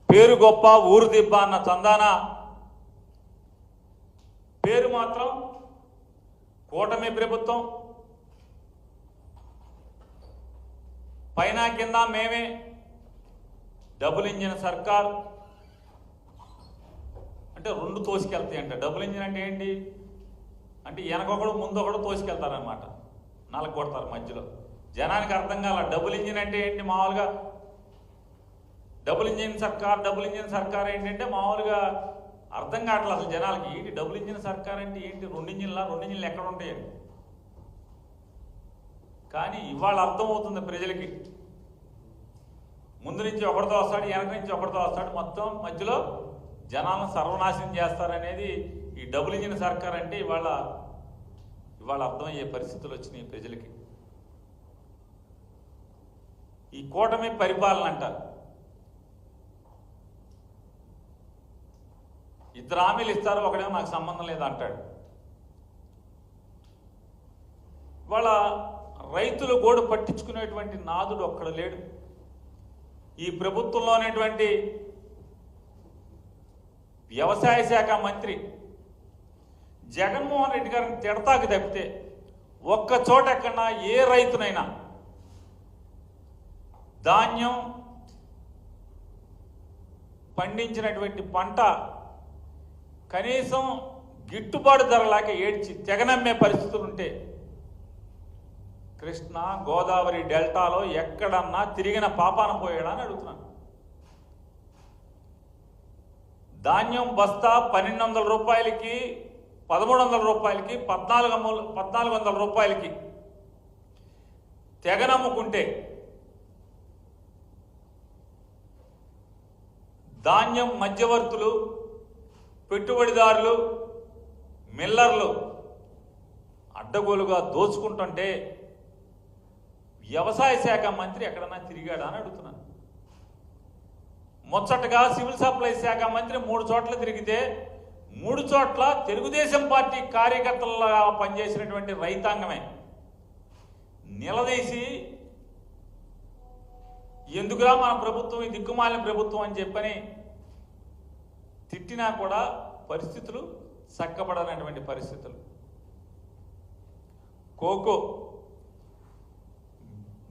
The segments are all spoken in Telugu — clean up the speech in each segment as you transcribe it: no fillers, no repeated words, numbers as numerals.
పేరు గొప్ప ఊరు దిబ్బ అన్న చందాన పేరు మాత్రం కూటమి ప్రభుత్వం, పైన కింద మేమే, డబుల్ ఇంజిన్ సర్కార్ అంటే రెండు తోసుకెళ్తాయి అంట. డబుల్ ఇంజిన్ అంటే ఏంటి అంటే వెనకొకడు ముందొకడు తోసుకెళ్తారనమాట, నలగొడతారు మధ్యలో. జనానికి అర్థం కాల డబుల్ ఇంజిన్ అంటే ఏంటి. మామూలుగా డబుల్ ఇంజిన్ సర్కార్ ఏంటంటే మామూలుగా అర్థం కావట్లేదు అసలు జనాలకి. ఏంటి డబుల్ ఇంజిన్ సర్కార్ అంటే ఏంటి, రెండు ఇంజిన్లు ఎక్కడ ఉంటాయండి. కానీ ఇవాళ అర్థమవుతుంది ప్రజలకి. ముందు నుంచి ఒకటితో వస్తాడు, వెనక నుంచి ఒకటితో వస్తాడు, మొత్తం మధ్యలో జనాలను సర్వనాశనం చేస్తారనేది ఈ డబుల్ ఇంజిన్ సర్కార్ అంటే ఇవాళ అర్థమయ్యే పరిస్థితులు వచ్చినాయి ప్రజలకి. ఈ కూటమి పరిపాలన అంటారు. ఇద్దరు హామీలు ఇస్తారు, ఒకడేమో నాకు సంబంధం లేదు అంటాడు. ఇవాళ రైతులు గోడు పట్టించుకునేటువంటి నాదుడు ఒక్కడు లేడు. ఈ ప్రభుత్వంలో అనేటువంటి వ్యవసాయ శాఖ మంత్రి జగన్మోహన్ రెడ్డి గారిని తిడతాకు తప్పితే ఒక్క చోట ఎక్కడన్నా ఏ రైతునైనా ధాన్యం పండించినటువంటి పంట కనీసం గిట్టుబాటు ధర లేక ఏడ్చి తెగనమ్మే పరిస్థితులు ఉంటే కృష్ణా గోదావరి డెల్టాలో ఎక్కడన్నా తిరిగిన పాపాన పోయాడా అని అడుగుతున్నాను. ధాన్యం బస్తా 1200 రూపాయలకి, 1300 రూపాయలకి, 1400 రూపాయలకి తెగనమ్ముకుంటే ధాన్యం మధ్యవర్తులు, పెట్టుబడిదారులు, మిల్లర్లు అడ్డగోలుగా దోచుకుంటుంటే వ్యవసాయ శాఖ మంత్రి ఎక్కడన్నా తిరిగాడా అని అడుగుతున్నాను. ముచ్చటగా సివిల్ సప్లై శాఖ మంత్రి 3 చోట్ల తిరిగితే 3 చోట్ల తెలుగుదేశం పార్టీ కార్యకర్తలుగా పనిచేసినటువంటి రైతాంగమే నిలదీసి ఎందుకురా మన ప్రభుత్వం ఈ దిక్కుమాలిన ప్రభుత్వం అని చెప్పని తిట్టినా కూడా పరిస్థితులు చక్కబడనటువంటి పరిస్థితులు. కోకో,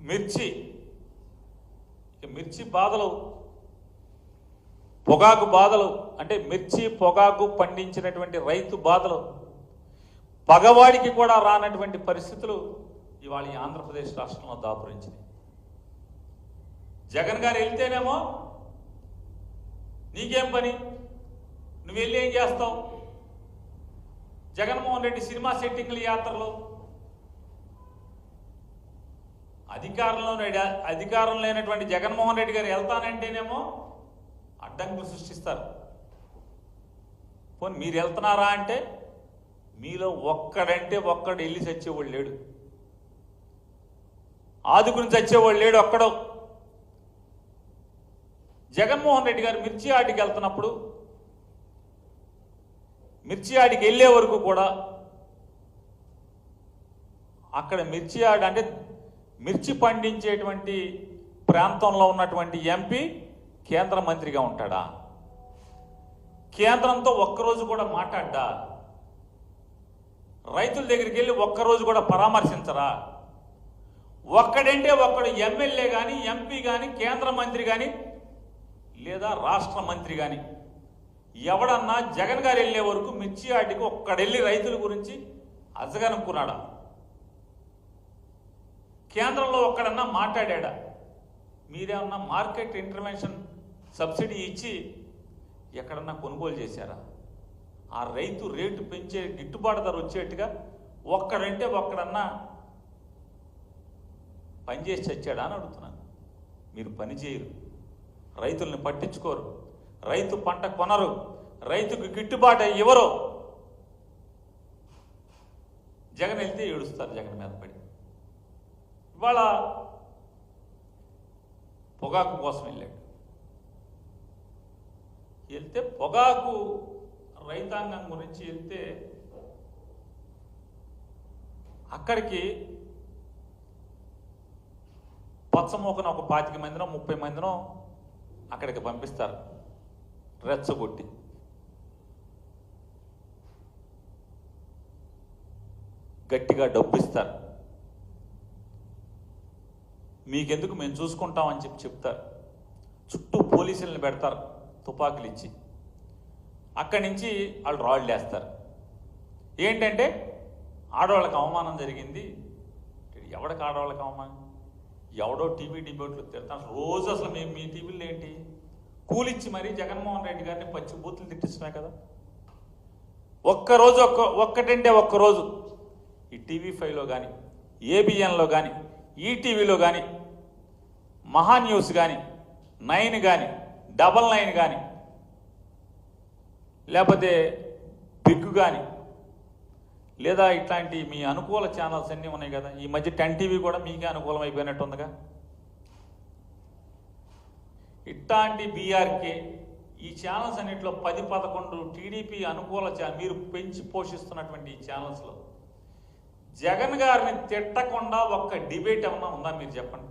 మిర్చి బాధలు, పొగాకు బాధలు, అంటే మిర్చి పొగాకు పండించినటువంటి రైతు బాధలు పగవాడికి కూడా రానటువంటి పరిస్థితులు ఇవాళ ఈ ఆంధ్రప్రదేశ్ రాష్ట్రంలో దాపురించింది. జగన్ గారు వెళ్తేనేమో నీకేం పని, నువ్వు వెళ్ళి ఏం చేస్తావు. జగన్మోహన్ రెడ్డి సినిమా సెట్టింగ్ల యాత్రలో అధికారం లేనటువంటి జగన్మోహన్ రెడ్డి గారు వెళ్తానంటేనేమో అడ్డంకులు సృష్టిస్తారు. పోనీ మీరు వెళ్తున్నారా అంటే మీలో ఒక్కడు వెళ్ళి చచ్చేవాళ్ళు లేడు, ఆదుకుని చచ్చేవాళ్ళు లేడు ఒక్కడో. జగన్మోహన్ రెడ్డి గారు మిర్చి ఆటికి వెళ్తున్నప్పుడు, మిర్చి ఆటికి వెళ్ళే వరకు కూడా అక్కడ మిర్చి ఆడి అంటే మిర్చి పండించేటువంటి ప్రాంతంలో ఉన్నటువంటి ఎంపీ కేంద్ర మంత్రిగా ఉంటాడా? కేంద్రంతో ఒక్కరోజు కూడా మాట్లాడ్డా? రైతుల దగ్గరికి వెళ్ళి ఒక్కరోజు కూడా పరామర్శించరా? ఒక్కడంటే ఒక్కడు ఎమ్మెల్యే కానీ, ఎంపీ కానీ, కేంద్ర మంత్రి కానీ, లేదా రాష్ట్ర మంత్రి కానీ ఎవడన్నా జగన్ గారు వెళ్ళే వరకు మిర్చి ఆటికి ఒక్కడెళ్ళి రైతుల గురించి అజగనుకున్నాడా? కేంద్రంలో ఒక్కడన్నా మాట్లాడా? మీరేమన్నా మార్కెట్ ఇంటర్వెన్షన్ సబ్సిడీ ఇచ్చి ఎక్కడన్నా కొనుగోలు చేశారా? ఆ రైతు రేటు పెంచే గిట్టుబాటు ధర వచ్చేట్టుగా ఒక్కడంటే ఒక్కడన్నా పనిచేసి చచ్చాడా అని అడుగుతున్నాను. మీరు పని చేయరు, రైతుల్ని పట్టించుకోరు, రైతు పంట కొనరు, రైతుకు గిట్టుబాటు ఇవ్వరు. జగన్ వెళ్తే ఏడుస్తారు జగన్ మీద పడి. ఇవాళ పొగాకు కోసం వెళ్తే పొగాకు రైతాంగం గురించి వెళ్తే అక్కడికి పచ్చమోకన ఒక 25 మందినో 30 మందినో అక్కడికి పంపిస్తారు. రెచ్చగొట్టి గట్టిగా డబ్బు ఇస్తారు. మీకెందుకు మేము చూసుకుంటామని చెప్తారు. చుట్టూ పోలీసులను పెడతారు తుపాకులు ఇచ్చి. అక్కడి నుంచి వాళ్ళు రాళ్ళు వేస్తారు. ఏంటంటే ఆడవాళ్ళకి అవమానం జరిగింది. ఎవడికి ఆడవాళ్ళకి అవమానం? ఎవడో టీవీ డిబేట్లు తిడతాను రోజు. అసలు మేము మీ టీవీలో ఏంటి కూలిచ్చి మరీ జగన్మోహన్ రెడ్డి గారిని పచ్చి బూతులు తిట్టిస్తున్నాయి కదా. ఒక్కరోజు ఒక్కటంటే ఒక్కరోజు ఈ టీవీ5లో కానీ, ఏబిఎన్లో కానీ, ఈటీవీలో కానీ, మహా న్యూస్ కానీ, 9 కానీ, 99 కానీ, లేకపోతే బిగ్ కానీ, లేదా ఇట్లాంటి మీ అనుకూల ఛానల్స్ అన్నీ ఉన్నాయి కదా. ఈ మధ్య 10 టీవీ కూడా మీకే అనుకూలం అయిపోయినట్టుందిగా. ఇట్లాంటి బీఆర్కే ఈ ఛానల్స్ అన్నింటిలో 10-11 టీడీపీ అనుకూల మీరు పెంచి పోషిస్తున్నటువంటి ఈ ఛానల్స్లో జగన్ గారిని తిట్టకుండా ఒక్క డిబేట్ ఏమన్నా ఉందా మీరు చెప్పండి.